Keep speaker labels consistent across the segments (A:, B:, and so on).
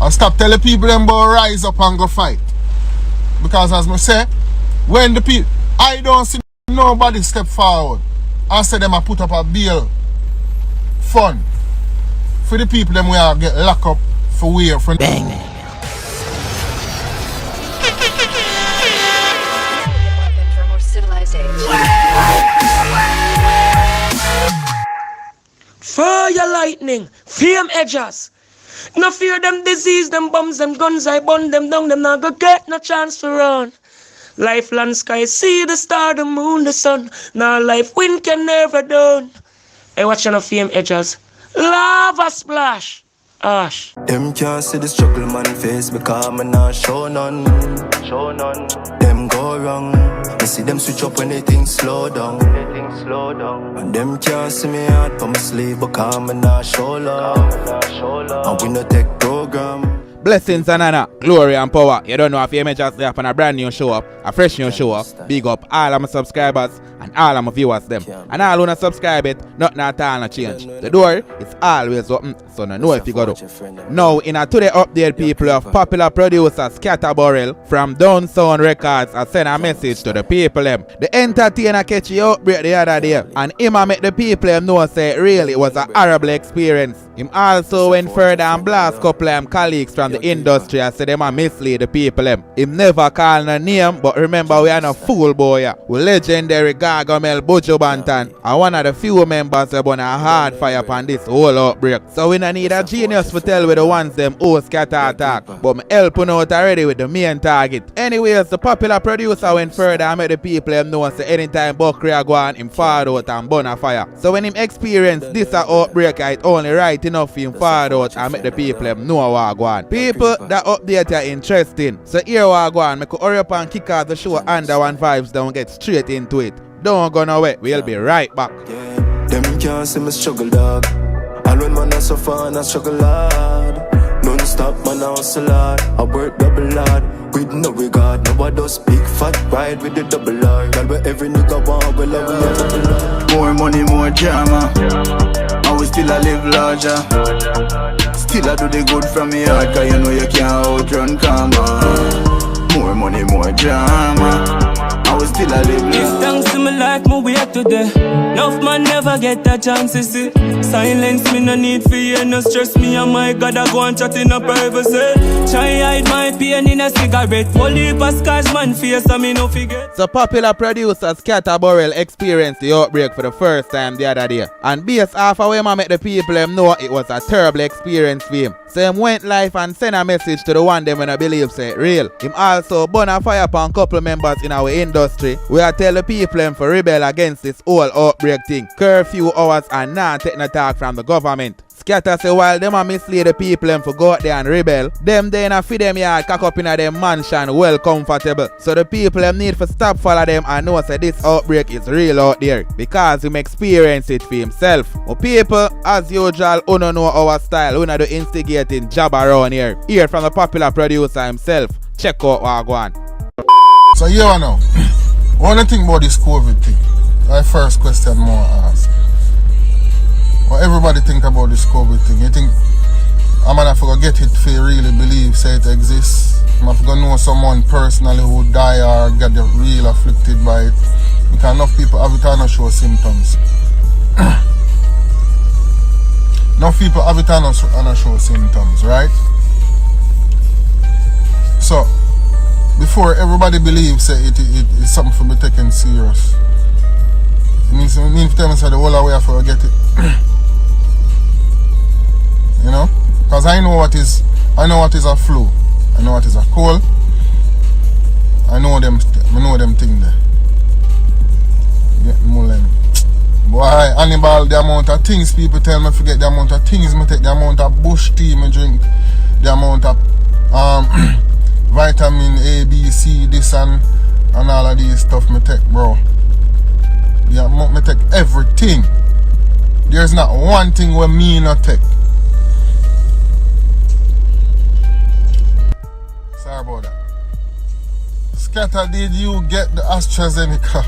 A: And stop telling people them about rise up and go fight. Because as I say, when the people, I don't see nobody step forward and say them a put up a bail fund for the people them we are get locked up for wear from
B: bang.
C: For more civilized age.
B: Fire lightning, fame Edjahz. No fear them disease, them bombs, them guns, I burn them down, them not go get no chance to run. Life, land, sky, see the star, the moon, the sun. Now life, wind can never done. Hey, watch on a fame Edjahz. Lava splash. Ash.
D: Them can't see the struggle man face because I'm not show none. Them go wrong. I see them switch up when they think slow down. And them can't see me out from my sleep because I'm not show love. And we no take program.
E: Blessings and honor, glory and power. You don't know if you just there on a brand new show up, a fresh new show up. Big up all of my subscribers and all of my viewers them. And all who not subscribe it, nothing at all not change. The door is always open, so no know if you got up. Now in a today update, people of popular producer SKATTA BURRELL from Down Sound Records has sent a message to the people them. The entertainer catch the outbreak the other day and him a make the people them know say really it was a horrible experience. Him also went further and blast couple of colleagues from the industry and say them a mislead the people them. Him never call no name, but remember we are no fool boy. We legendary Gargamel BUJU BANTON and one of the few members that burn a hard fire upon this whole outbreak. So we don't need a genius to tell with the ones them who scatter attack, but me helping out already with the main target. Anyways, the popular producer went further and made the people them know say anytime Buckry go on him far out and burn a fire. So when him experience this outbreak, it only right enough for him far out and make the people them know what go on. People, that update are interesting. So here what go on, make hurry up and kick out the show under one vibes, don't get straight into it. Don't go nowhere, we'll be right back.
D: Yeah. Them can't see me struggle dog. And when man I suffer and I struggle hard. Non-stop man I hustle hard. I work double hard. With no regard, now I don't speak fat pride with the double R. Girl where every nigga want, well I will double R.
F: More money, more drama. I will still I live larger. Still I do the good from me heart, cause you know you can't outrun karma. More money, more drama. I will still I live larger.
G: Give thanks to my life, my way today. Enough man never get a chance to see. Silence me, no need fear, no stress me. And my God, I go and chat in a privacy. Try hide my pain in a cigarette. Whole heap of scars, man, face, and me no forget.
E: So popular producer SKATTA BURRELL experienced the outbreak for the first time the other day. And based off of him, I make the people them know it was a terrible experience for him. So him went live and sent a message to the one them when I believe say real. Him also burn a fire upon couple members in our industry. We are tell the people them for rebel against this whole outbreak thing. Curfew hours and not take no talk from the government. SKATTA say while them a mislead the people them for go out there and rebel, them they in a feed them yard cock up in a them mansion well comfortable. So the people them need to stop follow them and know say this outbreak is real out there because him experience it for himself. But people, as usual, who don't know our style, who not do instigating job around here. Hear from the popular producer himself. Check out what go on.
A: So you know, what do you think about this COVID thing? My first question more ask. What everybody think about this COVID thing? You think I'm gonna forget it if you really believe say it exists? I'm gonna know someone personally who die or get real afflicted by it. Because enough people have it and not show symptoms. Enough people have it and not show symptoms, right? So before everybody believes say it is something for me taken serious. It means to tell me say the whole way I forget it. You know? Because I know what is a flu. I know what is a cold. I know them things there. Get mullen. Boy, Hannibal, the amount of things people tell me forget the amount of things me take, the amount of bush tea me drink, the amount of vitamin A, B, C, this and all of these stuff me take, bro. Yeah, me take everything. There's not one thing where me not take. Sorry about that. SKATTA, did you get the AstraZeneca?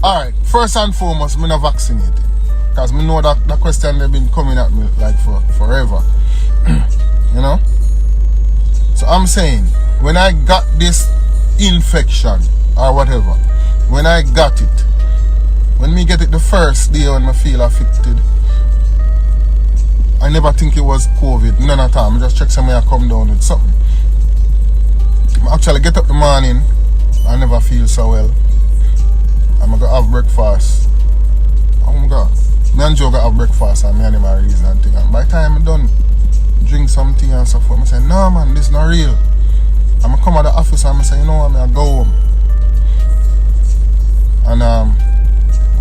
A: Alright, first and foremost, me not vaccinated. Because me know that the question they've been coming at me like for forever. You know? I'm saying, when I got this infection or whatever, when I got it, when me get it the first day when I feel affected, I never think it was COVID, none at all. I just check somewhere I come down with something. I actually get up in the morning, I never feel so well. I'm gonna have breakfast. Oh my God. Me and Joe gotta have breakfast and me and him are reason and thing. And by the time I'm done, drink something and so forth, I say, no man, this not real. I'm gonna come at the office and I say, you know what, I go home. And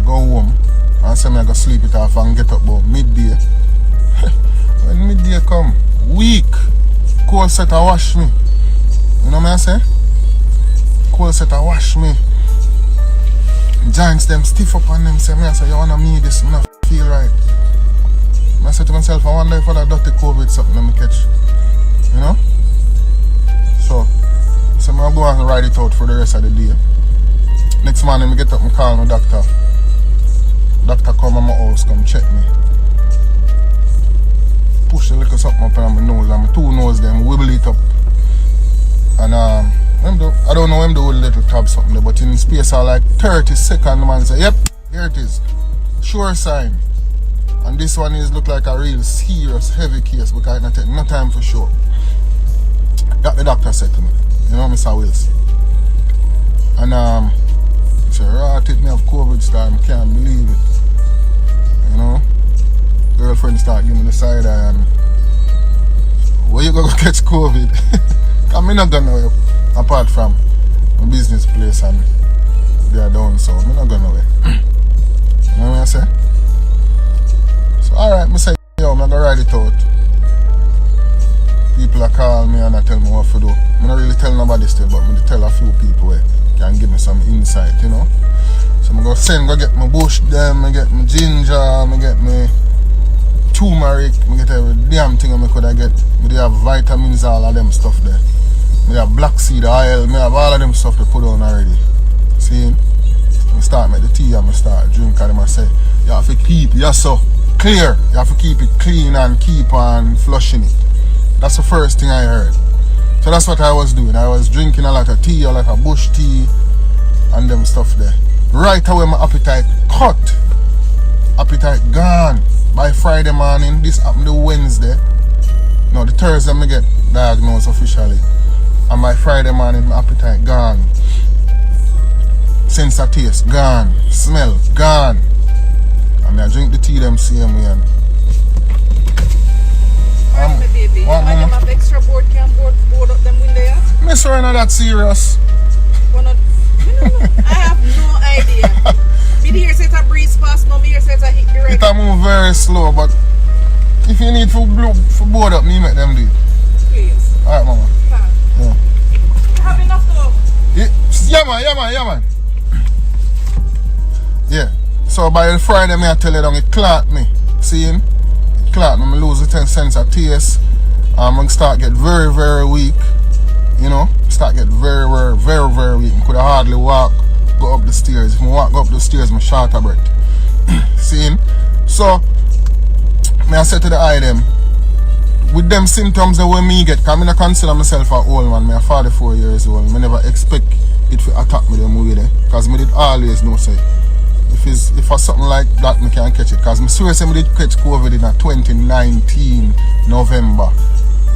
A: go home and say I go sleep it off and get up about midday. When midday come, weak, cold set a wash me. You know what I say? Cold set a wash me. Giants them stiff up on them, say me I say, you wanna me this, me not feel right. I say to myself, I wonder if I dirty COVID something let me catch. You know? So I'm go and ride it out for the rest of the day. Next morning I get up and call my doctor. Doctor come at my house, come check me. Push a little something up on my nose and my two nose them wibble it up. And I don't know him do with a little tab something there, but in space of like 30 seconds the man say, yep, here it is. Sure sign. And this one is look like a real serious heavy case because it not take no time for sure. That the doctor said to me. You know, Mr. Wilson. And he said, right, it me have COVID start, I can't believe it. You know? Girlfriend start giving me the side eye and where you gonna catch COVID? I'm not going nowhere apart from my business place and they are down, so I'm not going nowhere. You know what I say? So alright, I say, yo, I'm gonna ride it out. People are calling me and I tell me what to do. I'm not really tell nobody still, but I tell a few people where can give me some insight, you know. So I'm go get my bush them, I get my ginger, I get my turmeric, I get every damn thing I could get. I have vitamins, all of them stuff there. I have black seed oil, I have all of them stuff to put on already. See? I start make the tea and I start drink and I say, you have to keep it so clear. You have to keep it clean and keep on flushing it. That's the first thing I heard. So that's what I was doing. I was drinking a lot of tea, a lot of bush tea and them stuff there. Right away my appetite cut. Appetite gone. By Friday morning, this happened the Wednesday. No, the Thursday I get diagnosed officially. And by Friday morning my appetite gone. Sense of taste gone. Smell gone. And I drink the tea them same way and
H: baby,
A: what,
H: I have extra board, can board up them window yet?
A: Miss her not that serious.
H: No. I have no idea. Me here say it's a breeze pass, no me here say it's a hit direct.
A: It move very slow, but if you need for board up, me make them do it.
H: Please.
A: Alright, mama. Yeah.
H: You have enough though?
A: Yeah man. Yeah. So by the Friday, I tell you, it clot me. Seeing? It clot me. I lose the 10 cents of taste. I start get very, very weak. You know? Start get very, very, very, very weak. I could hardly walk, go up the stairs. If I walk up the stairs, I'm short of breath. Seeing? So, I say to the eye them, with them symptoms that when me get, because I don't consider myself an old man. I'm 44 years old. I never expect it to attack me them way there. Because I did always know say, if for something like that, I can catch it. Because I swear I did catch COVID in 2019 November.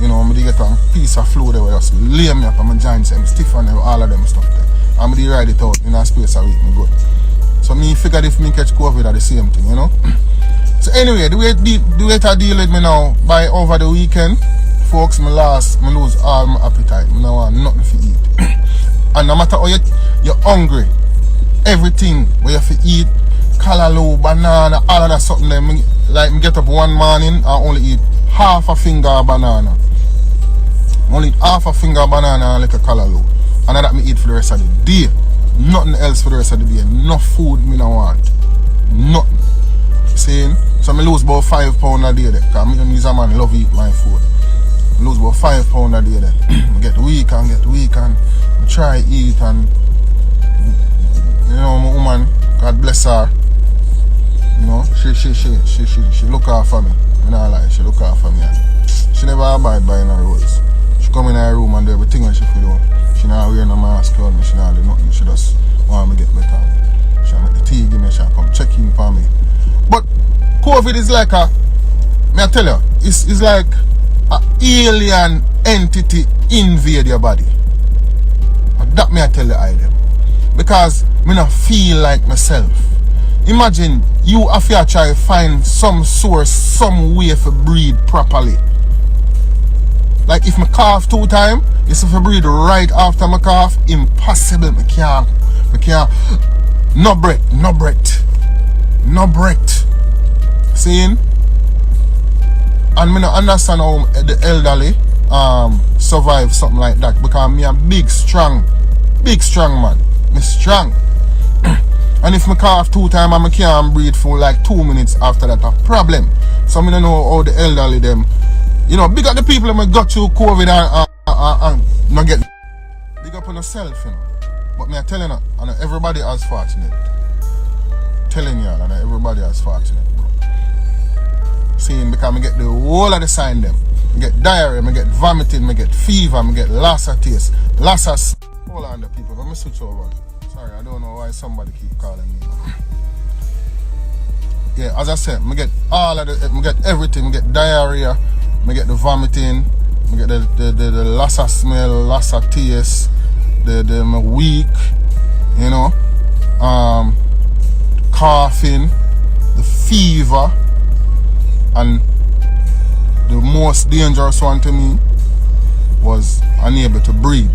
A: You know, I did get a piece of flu that was lay me up on my joints and stiff and all of them stuff there. And I did ride it out in a space a week, me good. So I figured if I catch COVID at the same thing, you know. So anyway, the way to deal with me now, by over the weekend, folks, I lose all my appetite. I don't want nothing to eat. And no matter how you're hungry, everything where you have to eat, callaloo, banana, all of that something like me get up one morning and only eat half a finger of banana. Only eat half a finger of banana and a little callaloo. And that me eat for the rest of the day. Nothing else for the rest of the day. No food me no want. Nothing. Saying? So I lose about 5 pounds a day there. Because I'm a man love eat my food. I lose about 5 pounds a day there. I get weak and I try eat and you know my woman, God bless her. You know, she look after me. You know, like she look after me. And she never abide by no rules. She come in her room and COVID is like a, may I tell you, it's like an alien entity invade your body. And that may I tell you, I them. Because me not feel like myself. Imagine you have to try to find some source, some way to breathe properly. Like if I cough 2 times, it's if I breathe right after my cough, impossible. I can't. No breath. Seeing? And me not understand how the elderly survive something like that, because me a big strong man. Me strong. And if I cough 2 times and I can't breathe for like 2 minutes after that, a problem. So I don't know how the elderly them, you know, big up the people that got through COVID and not get big up on yourself, you know. But me I telling you, and everybody is fortunate. Telling you, and everybody is fortunate, bro. Seeing, because I get the whole of the sign them. I get diarrhea, I get vomiting, I get fever, I get loss of taste, loss of... Hold on, the people, let me switch over. Sorry, I don't know why somebody keep calling me. Yeah, as I said, I get all of the, I get everything. I get diarrhea, I get the vomiting, I get the loss of smell, loss of taste, I'm weak, you know, coughing, the fever, and the most dangerous one to me was unable to breathe.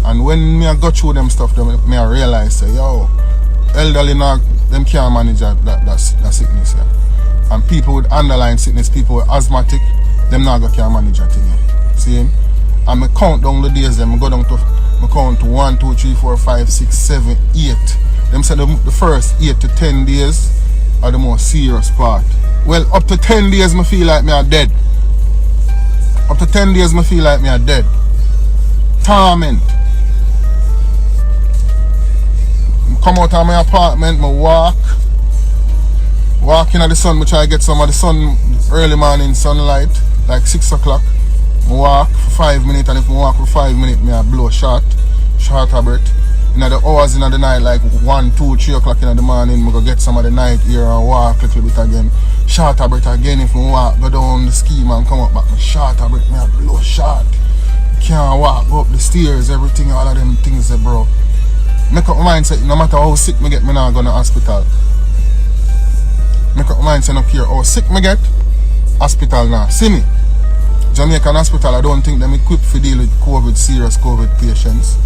A: And when I got through them stuff, me I realized, say, yo, elderly now, them can't manage that sickness. Yeah. And people with underlying sickness, people with asthmatic, them now can't manage that thing. Yeah. See? And I count down the days, then I go down to, I count to 1, 2, 3, 4, 5, 6, 7, 8. Them say the first 8 to 10 days are the most serious part. Well, up to 10 days, I feel like me are dead. Up to 10 days, I feel like me are dead. Torment. Come out of my apartment, I walk in the sun, I try to get some of the sun, early morning sunlight, like 6 o'clock. I walk for 5 minutes, and if I walk for 5 minutes, I blow short of breath. In the hours in the night, like 1, 2, 3 o'clock in the morning, I go get some of the night air and walk a little bit again. Short of breath again. If I walk, go down the scheme and come up back, short of breath, I blow short. Can't walk, go up the stairs, everything, all of them things, bro. Make up my mind, say, no matter how sick me get, me not go to the hospital. Make up my mind, say, no care how sick me get, hospital now. See me? Jamaican hospital, I don't think them equipped to deal with COVID, serious COVID patients.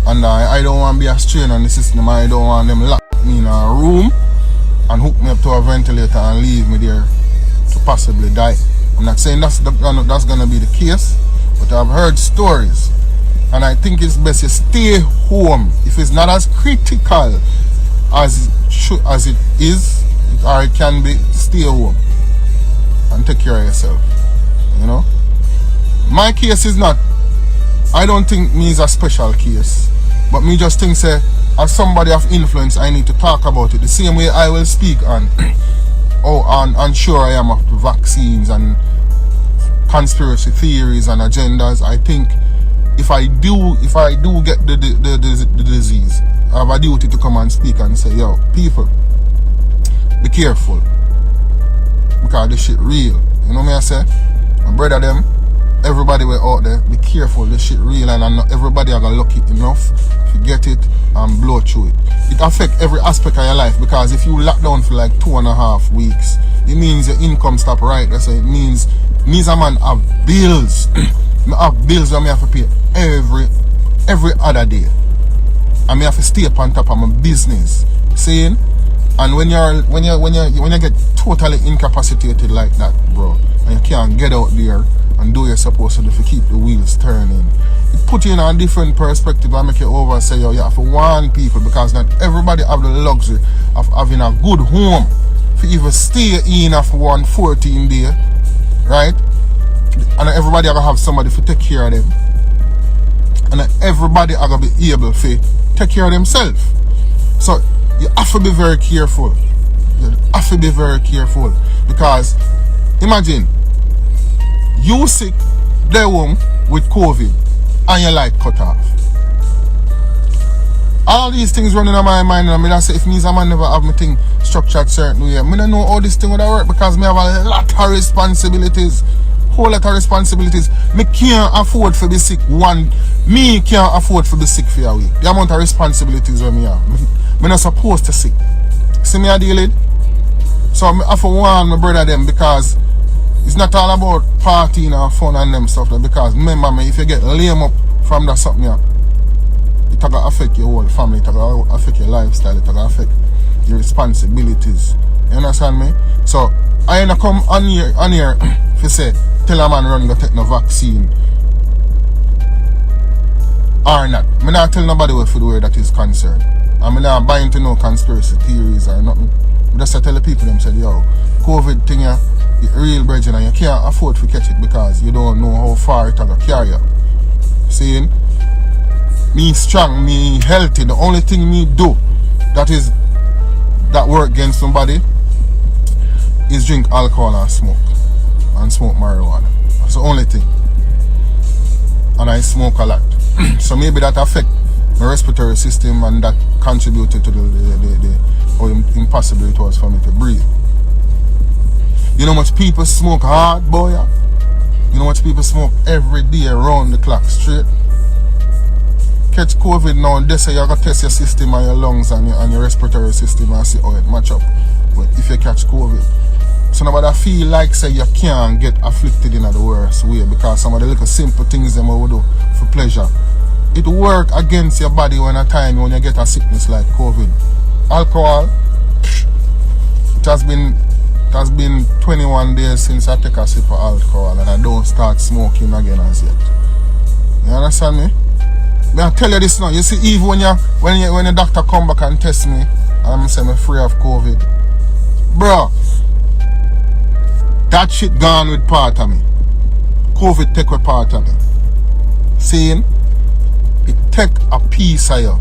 A: And I don't want to be a strain on the system. I don't want them lock me in a room and hook me up to a ventilator and leave me there to possibly die. I'm not saying that's going to be the case, but I've heard stories. And I think it's best you stay home. If it's not as critical as it is, or it can be, stay home and take care of yourself. You know? My case is not, I don't think me is a special case. But me just think, say, as somebody of influence, I need to talk about it. The same way I will speak on unsure I am of the vaccines and conspiracy theories and agendas. I think if I do get the disease, I have a duty to come and speak and say, yo, people, be careful. Because this shit real. You know what I say? My brother them, everybody were out there, be careful, this shit real, and not everybody are gonna lucky enough to get it and blow through it. It affects every aspect of your life, because if you lock down for like 2.5 weeks, it means your income stop right there. So it means a man have bills. I have bills that I have to pay every other day. And I have to stay up on top of my business. Seeing? And when you get totally incapacitated like that, bro, and you can't get out there and do what you're supposed to do to keep the wheels turning, it put you in a different perspective and make you over and say, yo, you have to warn people, because not everybody have the luxury of having a good home to even stay in for 114 day, right? And everybody are gonna have somebody to take care of them. And everybody are gonna be able to take care of themselves. So you have to be very careful. You have to be very careful. Because imagine you sick, they home with COVID, and your light cut off. All these things running in my mind, and I say, if me as a man never have my thing structured certain way. I don't know how this thing would work because I have a lot of responsibilities. Whole lot of responsibilities. Me can't afford to be sick me can't afford to be sick for a week. The amount of responsibilities that me have. I'm not supposed to sick. See me I deal with? So I have to warn my brother them because it's not all about partying or fun and them stuff. Because remember me, if you get lame up from that something, it will affect your whole family, it will affect your lifestyle, it will affect your responsibilities. You understand me? So I ain't come on here if you say tell a man run go take no vaccine or not. I not tell nobody what for the word that is concerned. I'm not buying to no conspiracy theories or nothing. I just tell the people them said, yo, COVID thing here, real brethren, and you can't afford to catch it because you don't know how far it will carry you. Seeing? Me strong, me healthy. The only thing me do that work against somebody is drink alcohol and smoke marijuana. That's the only thing. And I smoke a lot. So maybe that affect my respiratory system and that contributed to the how impossible it was for me to breathe. You know how much people smoke hard, boy? You know how much people smoke every day around the clock straight? Catch COVID now and they say you're going to test your system and your lungs and your respiratory system and see how it match up. But if you catch COVID, so nobody feel like say you can't get afflicted in the worst way because some of the little simple things them we do for pleasure. It work against your body when a time when you get a sickness like COVID. Alcohol, it has been 21 days since I take a sip of alcohol and I don't start smoking again as yet. You understand me? I tell you this now. You see, even when the doctor come back and test me, and say I'm free of COVID, bro, that shit gone with part of me. COVID take with part of me. Seeing, it take a piece of you.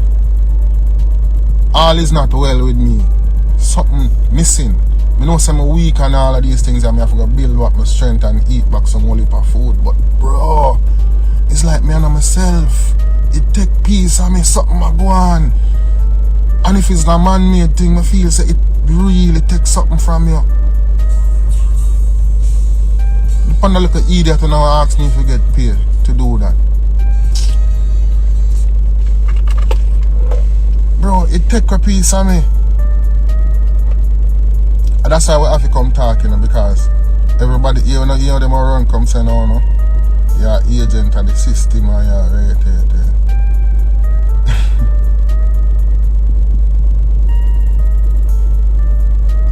A: All is not well with me. Something missing. I know I'm weak and all of these things, and I have to build up my strength and eat back some whole heap of food. But bro, it's like me and myself. It take peace of me, something I go on. And if it's a man-made thing, I feel say it really takes something from you. The panda little idiot now ask me if you get paid to do that. Bro, it take a piece of me. And that's why we have to come talking because everybody here, you know them around come say no. You're agent of the system and you're right.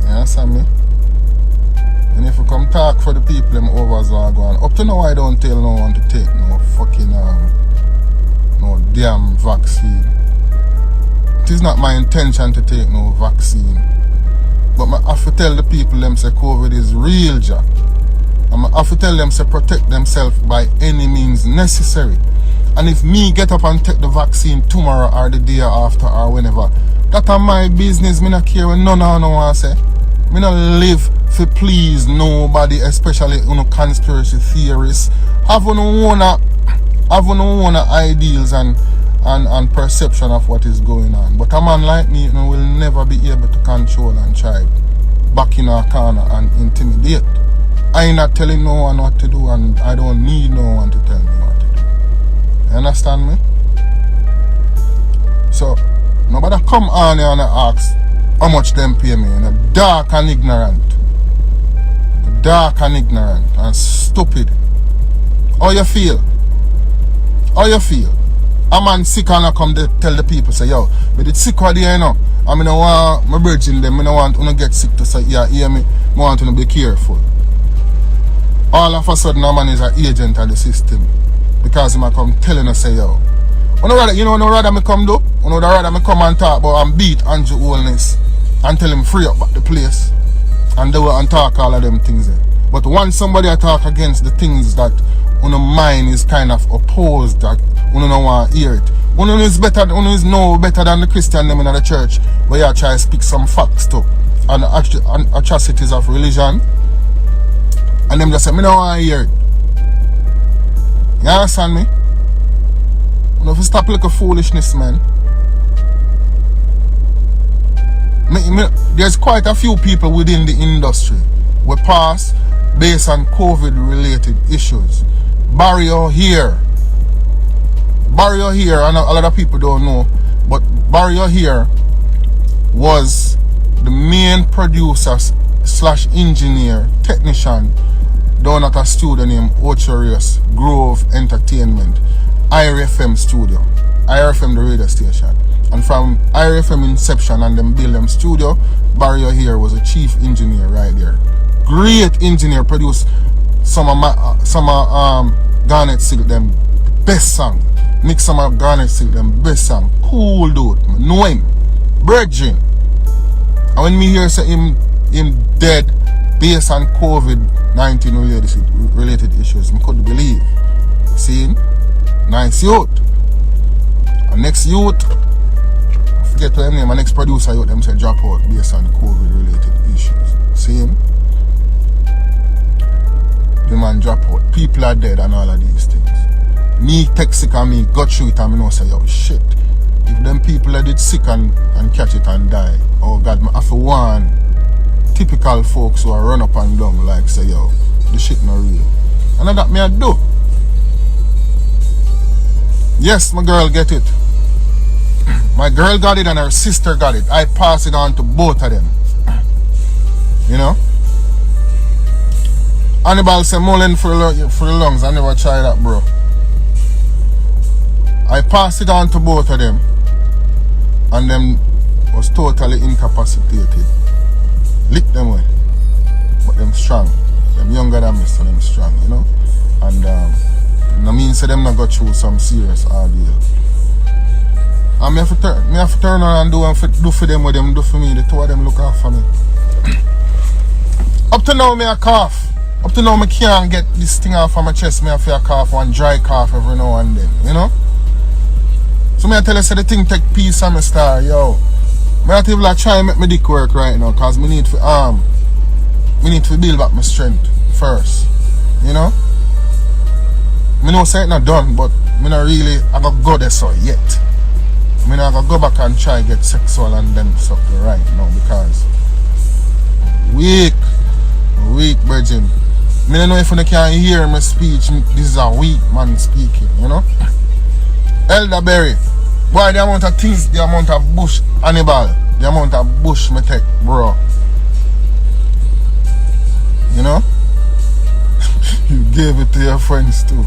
A: You understand me? And if you come talk for the people them overs are going, up to now I don't tell no one to take no fucking no damn vaccine. It is not my intention to take no vaccine. But I have to tell the people them say COVID is real, Jack. And I have to tell them to protect themselves by any means necessary. And if me get up and take the vaccine tomorrow or the day after or whenever, that's my business. Me not care when none of no one say. Me not live to please nobody, especially conspiracy theorists. Have no own ideals and perception of what is going on. But a man like me will never be able to control and try back in a corner and intimidate. I ain't not telling no one what to do and I don't need no one to tell me what to do. You understand me? So, nobody come on here and ask how much them pay me. You know, dark and ignorant. Dark and ignorant and stupid. How you feel? How you feel? A man sick and I come to tell the people, say, yo, but it's sick out there, you know. I mean, I want my bridging them, I don't want to get sick to say, yeah, hear me, I want to be careful. All of a sudden, a man is an agent of the system. Because he might come telling us, say, yo, you know what rather me come do? You know rather me come and talk about and beat Andrew Holness and tell him free up back the place. And do and talk all of them things there. But once somebody attack against the things that mind is kind of opposed, that don't want to hear it. Is no better than the Christian them in the church where you try to speak some facts to and atrocities of religion. And them just say, I don't want to hear it. You understand me? If you stop like a foolishness, man. There's quite a few people within the industry who pass based on COVID-related issues. Barrio here, and a lot of people don't know, but Barrio here was the main producer / engineer, technician down at a studio named Ocherius Grove Entertainment, IRFM studio. IRFM the radio station. And from IRFM inception and them build them studio, Barrio here was a chief engineer right there. Great engineer, produced some of Garnet Silk them best song. Mix some of Garnet Silk them best song. Cool dude, I know him. Virgin. And when me hear say him dead based on COVID-19 related issues, I couldn't believe. See? Nice youth. And next youth, I forget to him name, my next producer youth, them say drop out based on COVID related issues. See him? The man drop out. People are dead and all of these things. Me text sick and me got through it and me know say, yo, shit. If them people that did sick and catch it and die, oh God, I have to warn typical folks who are run up and down like say, yo, the shit not real. And that me I do. Yes, my girl get it. My girl got it and her sister got it. I pass it on to both of them. You know? Hannibal say mullen for the lungs. I never try that, bro. I passed it on to both of them. And them was totally incapacitated. Lick them way. But them strong. Them younger than me, so them strong, you know? And no means them not go through some serious ordeal. And me have to turn around and do for them what them do for me. The two of them look after me. Up to now me a cough. Up to now me can't get this thing off of my chest. Me have to cough one dry cough every now and then, you know? So me I tell you say the thing take peace on my star, yo. Me have to like try and make my dick work right now, cause me need to build back my strength first. You know? Me know say it not done, but me not really I got go there so yet. Me not gonna go back and try get sexual and then something right now because weak virgin. Me don't know if you can hear my speech. This is a weak man speaking, you know? Elderberry. Boy, the amount of things, the amount of bush, Hannibal, the amount of bush me take, bro. You know? You gave it to your friends too.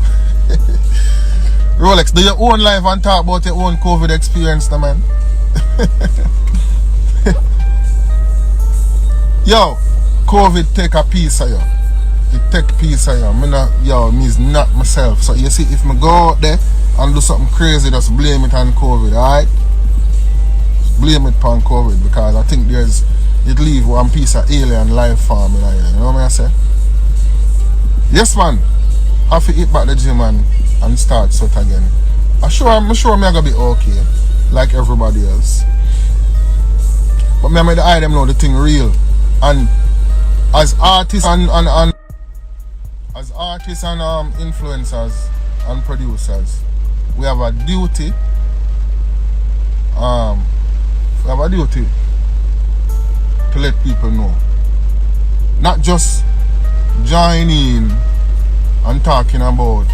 A: Rolex, do your own life and talk about your own COVID experience, man. Yo, COVID take a piece of you. It take a piece of you. Me is not myself. So you see, if me go out there and do something crazy, just blame it on COVID, alright? Blame it on COVID because I think it leave one piece of alien life form in here. You know what I say? Yes, man. I have to hit back the gym and start sweat again. I'm sure I'm gonna be okay, like everybody else. But me make the eye them know the thing real. And as artists and influencers and producers, we have a duty. To let people know. Not just join in and talking about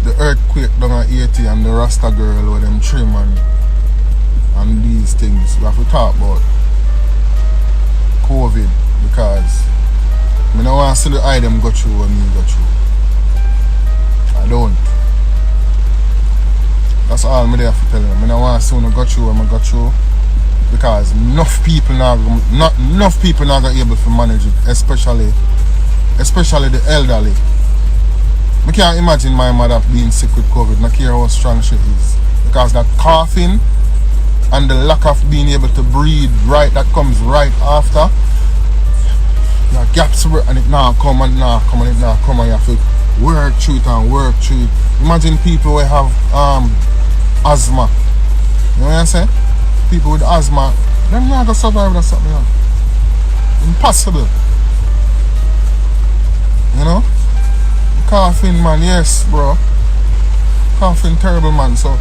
A: the earthquake down at 80 and the Rasta girl with them trim and these things. We have to talk about COVID because I don't want to see the item go through what me go through. I don't. That's all I have to tell you. I don't want to see when I go through what I go through because enough people not gonna able to manage it, especially the elderly. I can't imagine my mother being sick with COVID. I care how strong she is. Because that coughing and the lack of being able to breathe right, that comes right after. There are gaps and it now come and now come and it now come and you have to work through it and work through it. Imagine people who have asthma. You know what I'm saying? People with asthma, they're not going to survive with something else. Impossible. You know? Coughing, man, yes, bro. Coughing terrible, man. So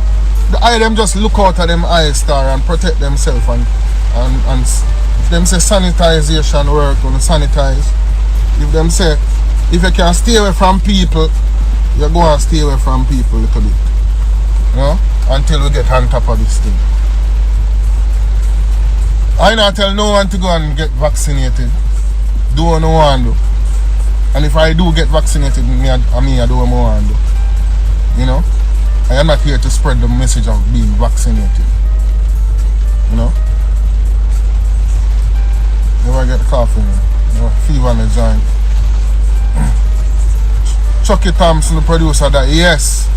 A: the eye them just look out at them eye star and protect themselves and if them say sanitization work, on sanitize. If them say if you can stay away from people, you go and stay away from people a little bit. You know? Until we get on top of this thing. I not tell no one to go and get vaccinated. Do what no one do. And if I do get vaccinated, I do what I want to do. You know? I am not here to spread the message of being vaccinated. You know? Never get coughing, never fever on the joint. Chucky Thompson, the producer, that yes.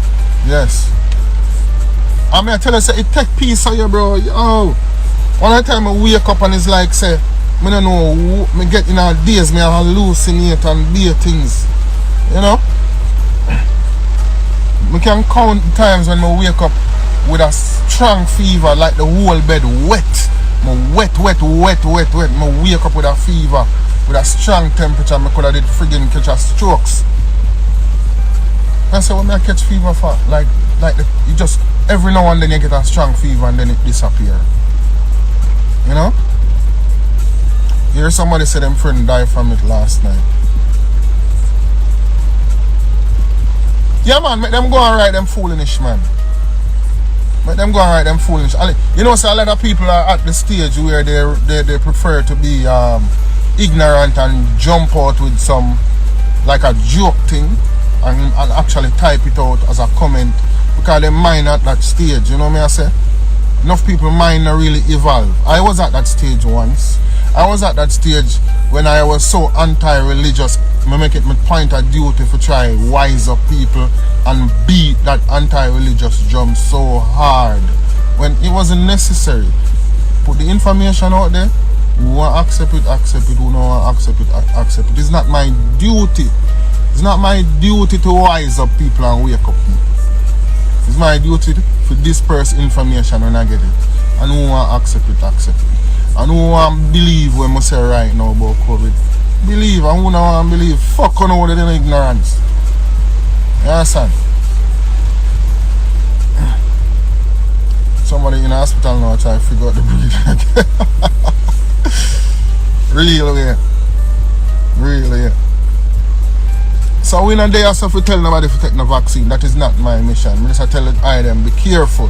A: I mean, I tell you, say, it take peace of you, bro. Yo. One time I wake up and it's like, say, I don't know, me get in our days, me hallucinate and be things. You know? We can count times when I wake up with a strong fever, like the whole bed wet. Wet. I wake up with a fever, with a strong temperature. I could have did friggin' catch a strokes. I say, when I catch fever for, like you just, every now and then you get a strong fever and then it disappears. You know? Hear somebody say them friend died from it last night. Yeah, man, make them go and write them foolish, man. Make them go and write them foolish. You know, so a lot of people are at the stage where they prefer to be ignorant and jump out with some, like a joke thing, and actually type it out as a comment, because they mind at that stage, you know what I say? Enough people mind not really evolve. I was at that stage once. I was at that stage when I was so anti-religious. I make it my point of duty to try wise up people and beat that anti-religious drum so hard when it wasn't necessary. Put the information out there. Who want to accept it, accept it. Who don't want to accept it, accept it. It's not my duty. It's not my duty to wise up people and wake up people. It's my duty to disperse information when I get it. And who want to accept it, accept it. And who want to believe when I say right now about COVID. Believe, and who don't want to believe. Fuck on all of them ignorance. You understand? Somebody in the hospital now try to figure out the breed. Really. So we not there so to tell nobody to take the vaccine. That is not my mission. I just tell them be careful.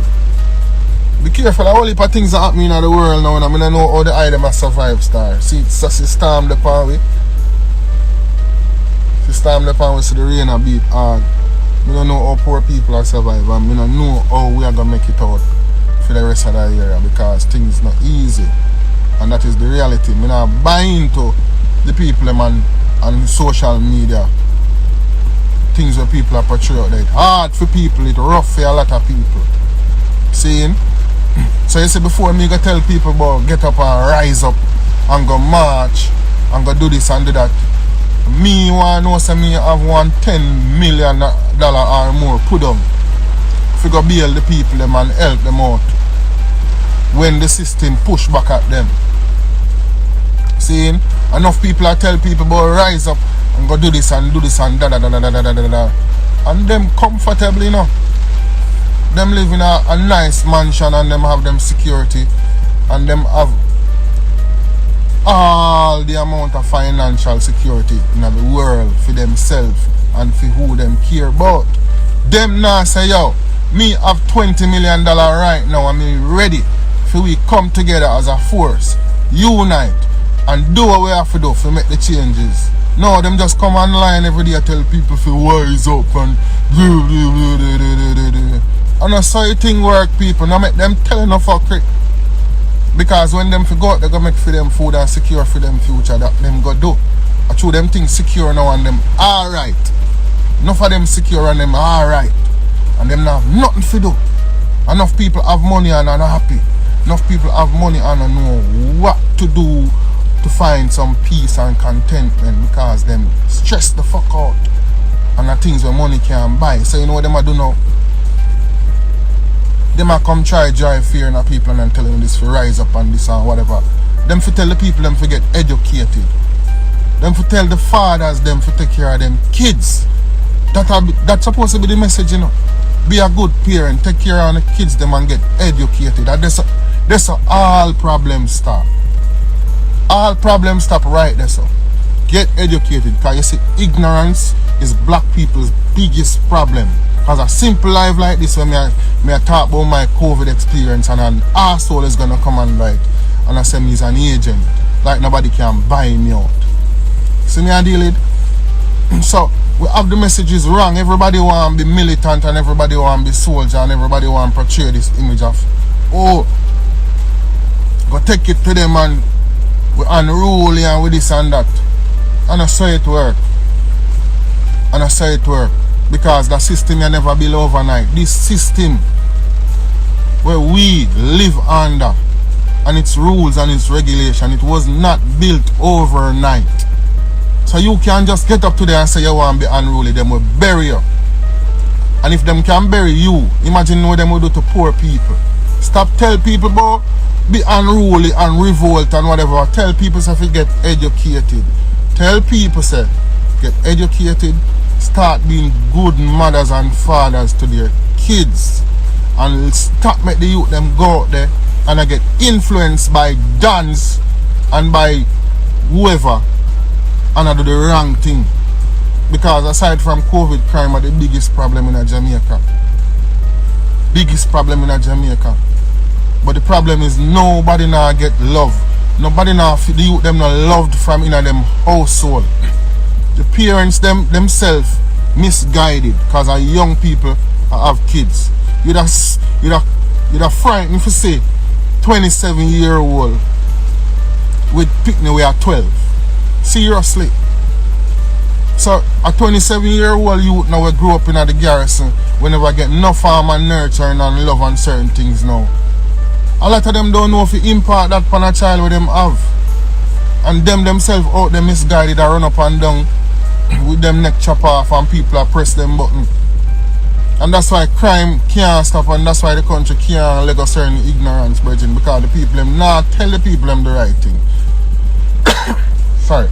A: Be careful. All heap of things that happen in the world now, and I don't know how the item has survived, star. See, it's just a storm the pan way. The storm the pan way, so the rain a beat hard. I don't know how poor people are surviving, and I don't know how we are gonna make it out for the rest of the area, because things not easy. And that is the reality. I not buy into the people on social media. Things where people are portrayed out there. It's hard for people, it's rough for a lot of people. Seeing? So you see, before me go tell people about get up and rise up and go march and go do this and do that, me want to know say me have $10 million or more put on to go bail the people them and help them out when the system push back at them. Seeing? Enough people are tell people about rise up and go do this and da. And them comfortably, you know. Them live in a nice mansion and them have them security and them have all the amount of financial security in the world for themselves and for who them care about. Them now say, yo, me have $20 million right now and me ready for we come together as a force, unite and do what we have to do to make the changes. No, them just come online every day and tell people to wise up and and that's how the thing work, people. Now make them tell enough fuckery. Because when them forgot, they're going to make for them food and secure for them future that them go do. I show them things secure now and them alright. Enough of them secure and them alright. And them not have nothing to do. Enough people have money and are not happy. Enough people have money and don't know what to do to find some peace and contentment because them stress the fuck out. And the things where money can buy. So you know what them I do now? Them a come try drive fear in the people and tell them this for rise up and this and whatever. Them for tell the people them for get educated. Them for tell the fathers them for take care of them kids. That's supposed to be the message, you know. Be a good parent, take care of the kids them and get educated. And that's all problems stop. All problems stop right there, so. Get educated, because you see, ignorance is black people's biggest problem. Because a simple life like this, when I talk about my COVID experience, and an arsehole is going to come and like, and I say he's an agent, like nobody can buy me out. See me I deal with? So, we have the messages wrong. Everybody want to be militant, and everybody want to be soldier, and everybody want to portray this image of, oh, go take it to them and we unruly and with this and that. And I say it work. And I say it work. Because the system you never build overnight. This system where we live under, and its rules and its regulation, it was not built overnight. So you can't just get up today and say you want to be unruly. Them will bury you. And if them can bury you, imagine what them will do to poor people. Stop tell people about be unruly and revolt and whatever. Tell people say get educated. Tell people say get educated. Start being good mothers and fathers to their kids. And stop make the youth them go out there and I get influenced by dons and by whoever and I do the wrong thing. Because aside from COVID, crime are the biggest problem in Jamaica. Biggest problem in Jamaica. But the problem is nobody now get love. Nobody now the youth them not loved from in them household. The parents themselves misguided because our young people have kids. You'd have frightened to say 27-year-old with picnic we are 12. Seriously. So a 27-year-old youth now we grew up in the garrison, we never get enough farm and nurturing and love and certain things now. A lot of them don't know if you impart that upon a child with them have. And them themselves out there misguided and run up and down with them neck chop off and people are press them button. And that's why crime can't stop and that's why the country can't let go certain ignorance, brethren, because the people them not tell the people them the right thing. Sorry.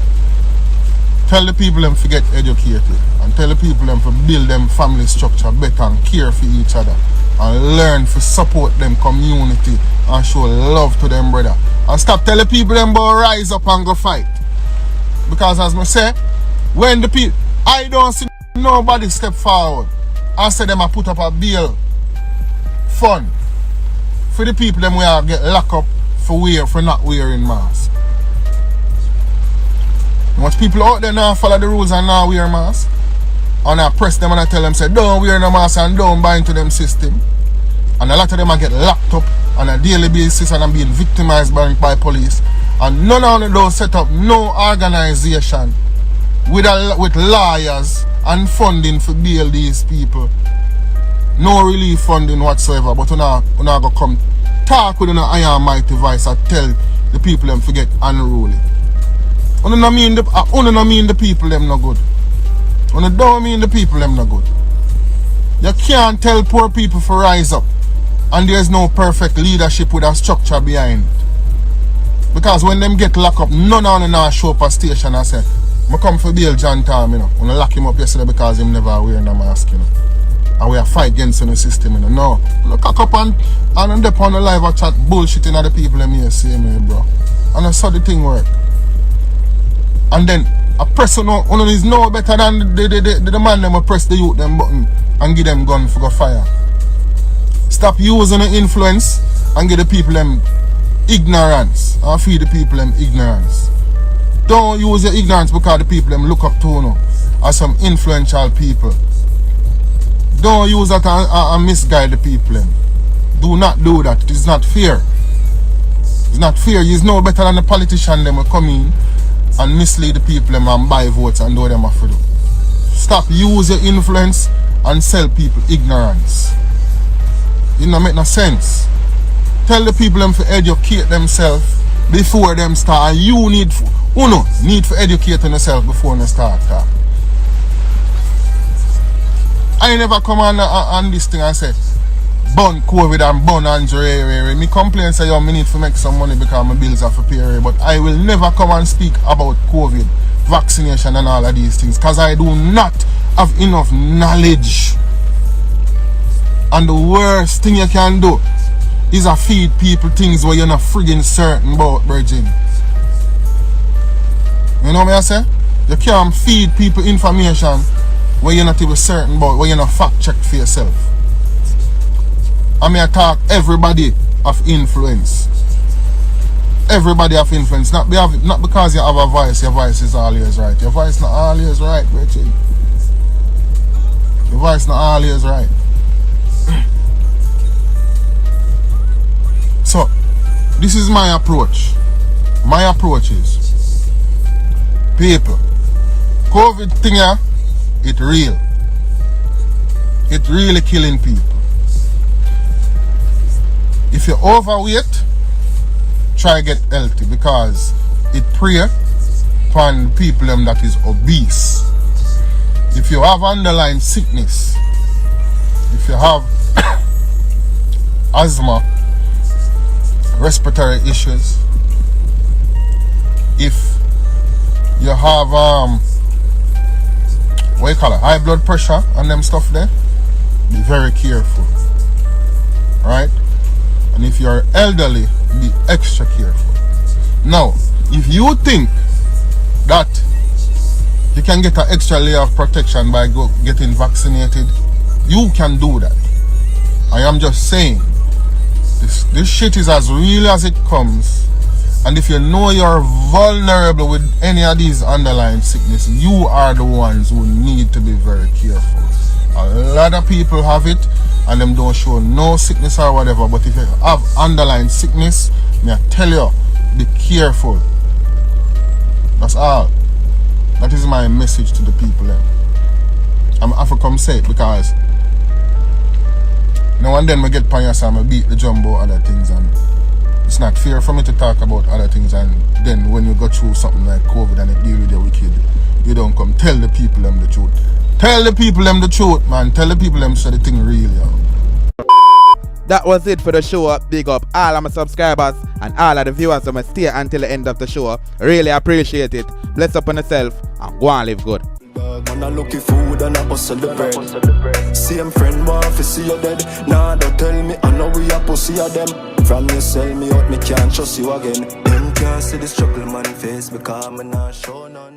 A: Tell the people them to get educated and tell the people them to build them family structure better and care for each other and learn to support them community and show love to them brother. And stop telling people them about rise up and go fight. Because as I say, when the people, I don't see nobody step forward and say them I put up a bail fund for the people them where get locked up for not wearing masks. Much people out there now follow the rules and now wear masks. And I press them and I tell them say don't wear no mask and don't buy into them system. And a lot of them I get locked up on a daily basis and I'm being victimized by police. And none of those set up no organization with lawyers and funding for bail these people. No relief funding whatsoever. But we're not going to come talk with an iron mighty voice and tell the people them to get unruly. I don't mean the people them no good. I don't mean the people them no good. You can't tell poor people to rise up and there's no perfect leadership with a structure behind it. Because when them get locked up, none of them now show up at station and say, I come for bail John Tom, you know. I lock him up yesterday because him never wearing a mask, you know. And we are fight against the system, you know. No. Look up and end up on the live and chat bullshitting at the people them here see me, bro. And that's how the thing work. And then a person is no better than the man them will press the youth them button and give them gun for go fire. Stop using the influence and give the people them ignorance and feed the people them ignorance. Don't use your ignorance because the people them look up to you as some influential people. Don't use that and misguide the people them. Do not do that. It is not fair. It's not fair. You know better than the politician them will come in and mislead the people them and buy votes and do what them have to do. Stop use your influence and sell people ignorance. It don't make no sense. Tell the people them to educate themselves before them start. And you need to educate yourself before you start talk. I never come on this thing and say bun COVID and bun Andre. Me complain say yo, me need to make some money because my bills are for pay. But I will never come and speak about COVID, vaccination and all of these things because I do not have enough knowledge. And the worst thing you can do is to feed people things where you're not friggin' certain about, Virgin. You know what I say? You can't feed people information where you're not even certain about, where you're not fact checked for yourself. I mean, I talk everybody of influence. Everybody of influence. Not because you have a voice, your voice is always right. Your voice not always right, Virgin. Your voice not always right. So, this is my approach. My approach is, people, COVID thing here, it real. It really killing people. If you're overweight, try get healthy because it prey upon people that is obese. If you have underlying sickness, if you have asthma, respiratory issues, if you have what you call it, high blood pressure and them stuff there, be very careful. Right? And if you're elderly, be extra careful. Now, if you think that you can get an extra layer of protection by getting vaccinated, you can do that. I am just saying, this shit is as real as it comes. And if you know you're vulnerable with any of these underlying sickness, you are the ones who need to be very careful. A lot of people have it and them don't show no sickness or whatever, but if you have underlying sickness, may I tell you, be careful. That's all. That is my message to the people then. I'm have to come say it because now and then we get pan and I beat the jumbo other things, and it's not fair for me to talk about other things, and then when you go through something like COVID and it deal with the wicked, you don't come tell the people them the truth. Tell the people them the truth, man. Tell the people them so the thing real, yo.
E: That was it for the show. Big up all of my subscribers and all of the viewers that may stay until the end of the show. Really appreciate it. Bless up on yourself and go and live good.
D: Man, I lucky food and I hustle the bread. Same friend want to see you dead. Nah, don't tell me I know we a pussy of them. From you sell me out, me can't trust you again. Them can't see the struggle man face because me not show none.